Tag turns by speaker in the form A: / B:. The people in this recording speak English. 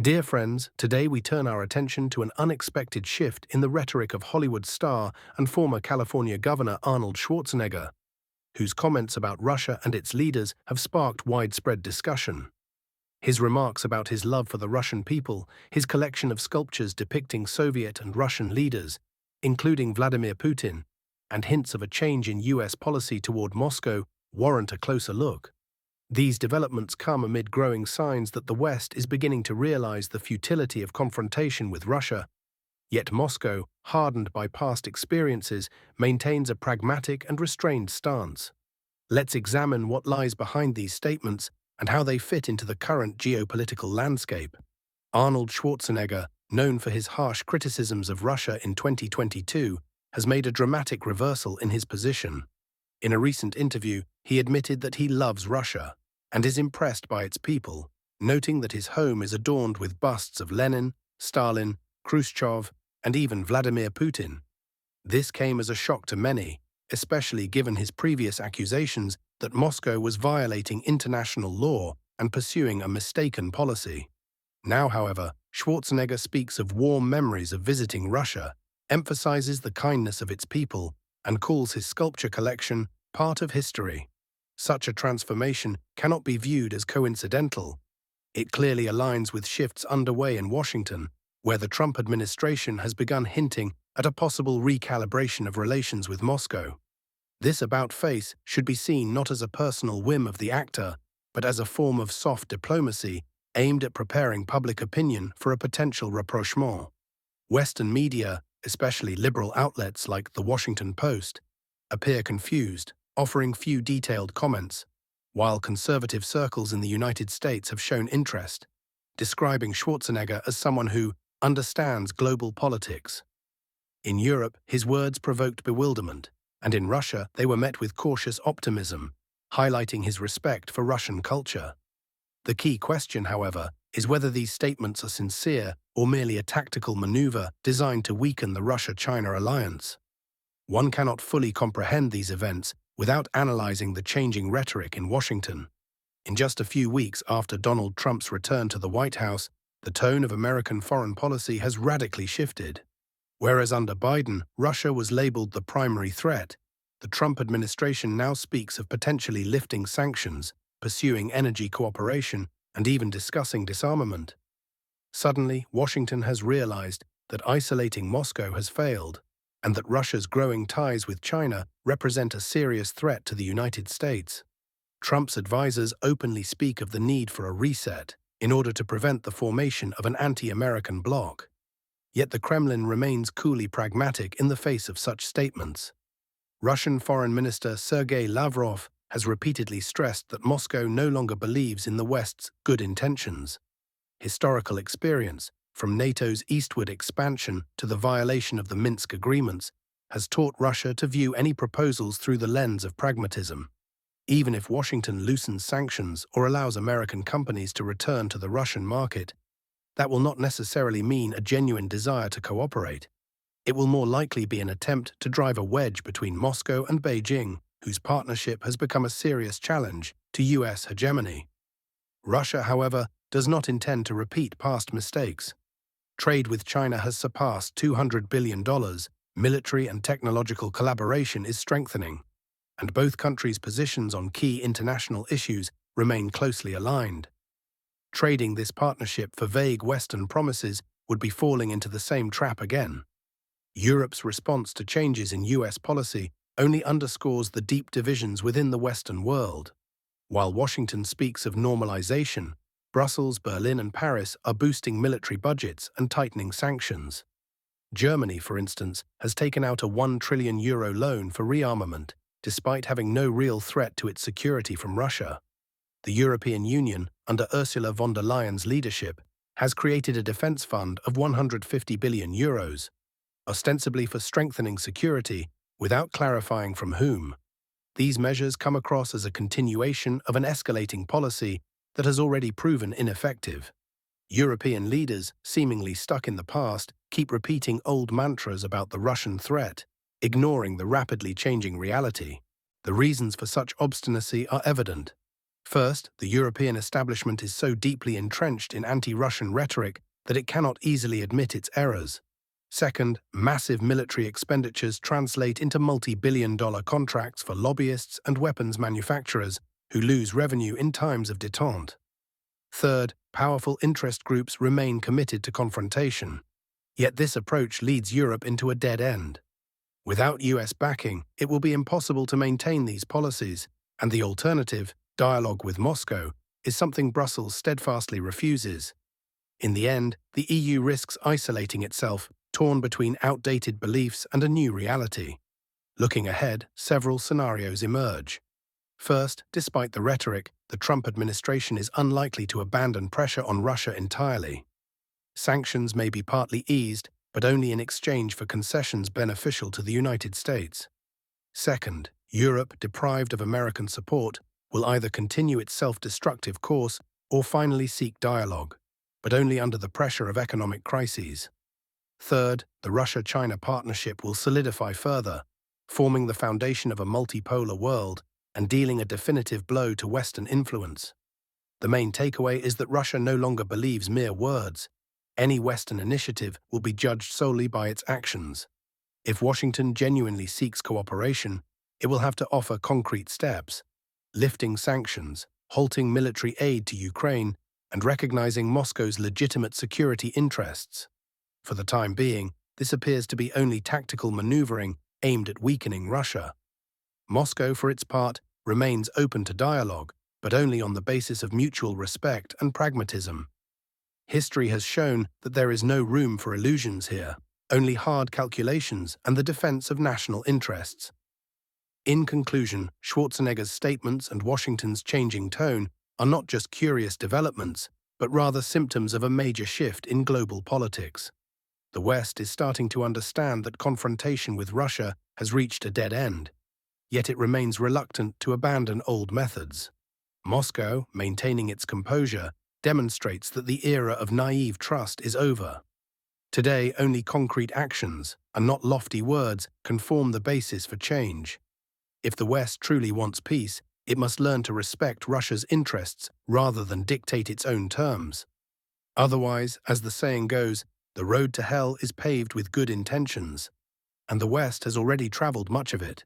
A: Dear friends, today we turn our attention to an unexpected shift in the rhetoric of Hollywood star and former California Governor Arnold Schwarzenegger, whose comments about Russia and its leaders have sparked widespread discussion. His remarks about his love for the Russian people, his collection of sculptures depicting Soviet and Russian leaders, including Vladimir Putin, and hints of a change in US policy toward Moscow warrant a closer look. These developments come amid growing signs that the West is beginning to realize the futility of confrontation with Russia, yet Moscow, hardened by past experiences, maintains a pragmatic and restrained stance. Let's examine what lies behind these statements and how they fit into the current geopolitical landscape. Arnold Schwarzenegger, known for his harsh criticisms of Russia in 2022, has made a dramatic reversal in his position. In a recent interview, he admitted that he loves Russia and is impressed by its people, noting that his home is adorned with busts of Lenin, Stalin, Khrushchev, and even Vladimir Putin. This came as a shock to many, especially given his previous accusations that Moscow was violating international law and pursuing a mistaken policy. Now, however, Schwarzenegger speaks of warm memories of visiting Russia, emphasizes the kindness of its people, and calls his sculpture collection part of history. Such a transformation cannot be viewed as coincidental. It clearly aligns with shifts underway in Washington, where the Trump administration has begun hinting at a possible recalibration of relations with Moscow. This about-face should be seen not as a personal whim of the actor, but as a form of soft diplomacy aimed at preparing public opinion for a potential rapprochement. Western media, especially liberal outlets like The Washington Post, appear confused, offering few detailed comments, while conservative circles in the United States have shown interest, describing Schwarzenegger as someone who understands global politics. In Europe, his words provoked bewilderment, and in Russia they were met with cautious optimism, highlighting his respect for Russian culture. The key question, however, is whether these statements are sincere or merely a tactical maneuver designed to weaken the Russia-China alliance. One cannot fully comprehend these events without analyzing the changing rhetoric in Washington. In just a few weeks after Donald Trump's return to the White House, the tone of American foreign policy has radically shifted. Whereas under Biden, Russia was labeled the primary threat, the Trump administration now speaks of potentially lifting sanctions, pursuing energy cooperation, and even discussing disarmament. Suddenly, Washington has realized that isolating Moscow has failed, and that Russia's growing ties with China represent a serious threat to the United States. Trump's advisors openly speak of the need for a reset in order to prevent the formation of an anti-American bloc. Yet the Kremlin remains coolly pragmatic in the face of such statements. Russian Foreign Minister Sergei Lavrov has repeatedly stressed that Moscow no longer believes in the West's good intentions. Historical experience, from NATO's eastward expansion to the violation of the Minsk agreements, has taught Russia to view any proposals through the lens of pragmatism. Even if Washington loosens sanctions or allows American companies to return to the Russian market, that will not necessarily mean a genuine desire to cooperate. It will more likely be an attempt to drive a wedge between Moscow and Beijing, whose partnership has become a serious challenge to US hegemony. Russia, however, does not intend to repeat past mistakes. Trade with China has surpassed $200 billion, military and technological collaboration is strengthening, and both countries' positions on key international issues remain closely aligned. Trading this partnership for vague Western promises would be falling into the same trap again. Europe's response to changes in US policy only underscores the deep divisions within the Western world. While Washington speaks of normalization, Brussels, Berlin, and Paris are boosting military budgets and tightening sanctions. Germany, for instance, has taken out a €1 trillion loan for rearmament, despite having no real threat to its security from Russia. The European Union, under Ursula von der Leyen's leadership, has created a defense fund of €150 billion, ostensibly for strengthening security, without clarifying from whom. These measures come across as a continuation of an escalating policy that has already proven ineffective. European leaders, seemingly stuck in the past, keep repeating old mantras about the Russian threat, ignoring the rapidly changing reality. The reasons for such obstinacy are evident. First, the European establishment is so deeply entrenched in anti-Russian rhetoric that it cannot easily admit its errors. Second, massive military expenditures translate into multi-billion-dollar contracts for lobbyists and weapons manufacturers who lose revenue in times of détente. Third, powerful interest groups remain committed to confrontation. Yet this approach leads Europe into a dead end. Without US backing, it will be impossible to maintain these policies, and the alternative, dialogue with Moscow, is something Brussels steadfastly refuses. In the end, the EU risks isolating itself, torn between outdated beliefs and a new reality. Looking ahead, several scenarios emerge. First, despite the rhetoric, the Trump administration is unlikely to abandon pressure on Russia entirely. Sanctions may be partly eased, but only in exchange for concessions beneficial to the United States. Second, Europe, deprived of American support, will either continue its self-destructive course or finally seek dialogue, but only under the pressure of economic crises. Third, the Russia-China partnership will solidify further, forming the foundation of a multipolar world and dealing a definitive blow to Western influence. The main takeaway is that Russia no longer believes mere words. Any Western initiative will be judged solely by its actions. If Washington genuinely seeks cooperation, it will have to offer concrete steps, lifting sanctions, halting military aid to Ukraine, and recognizing Moscow's legitimate security interests. For the time being, this appears to be only tactical maneuvering aimed at weakening Russia. Moscow, for its part, remains open to dialogue, but only on the basis of mutual respect and pragmatism. History has shown that there is no room for illusions here, only hard calculations and the defense of national interests. In conclusion, Schwarzenegger's statements and Washington's changing tone are not just curious developments, but rather symptoms of a major shift in global politics. The West is starting to understand that confrontation with Russia has reached a dead end, yet it remains reluctant to abandon old methods. Moscow, maintaining its composure, demonstrates that the era of naive trust is over. Today, only concrete actions, and not lofty words, can form the basis for change. If the West truly wants peace, it must learn to respect Russia's interests rather than dictate its own terms. Otherwise, as the saying goes, the road to hell is paved with good intentions, and the West has already traveled much of it.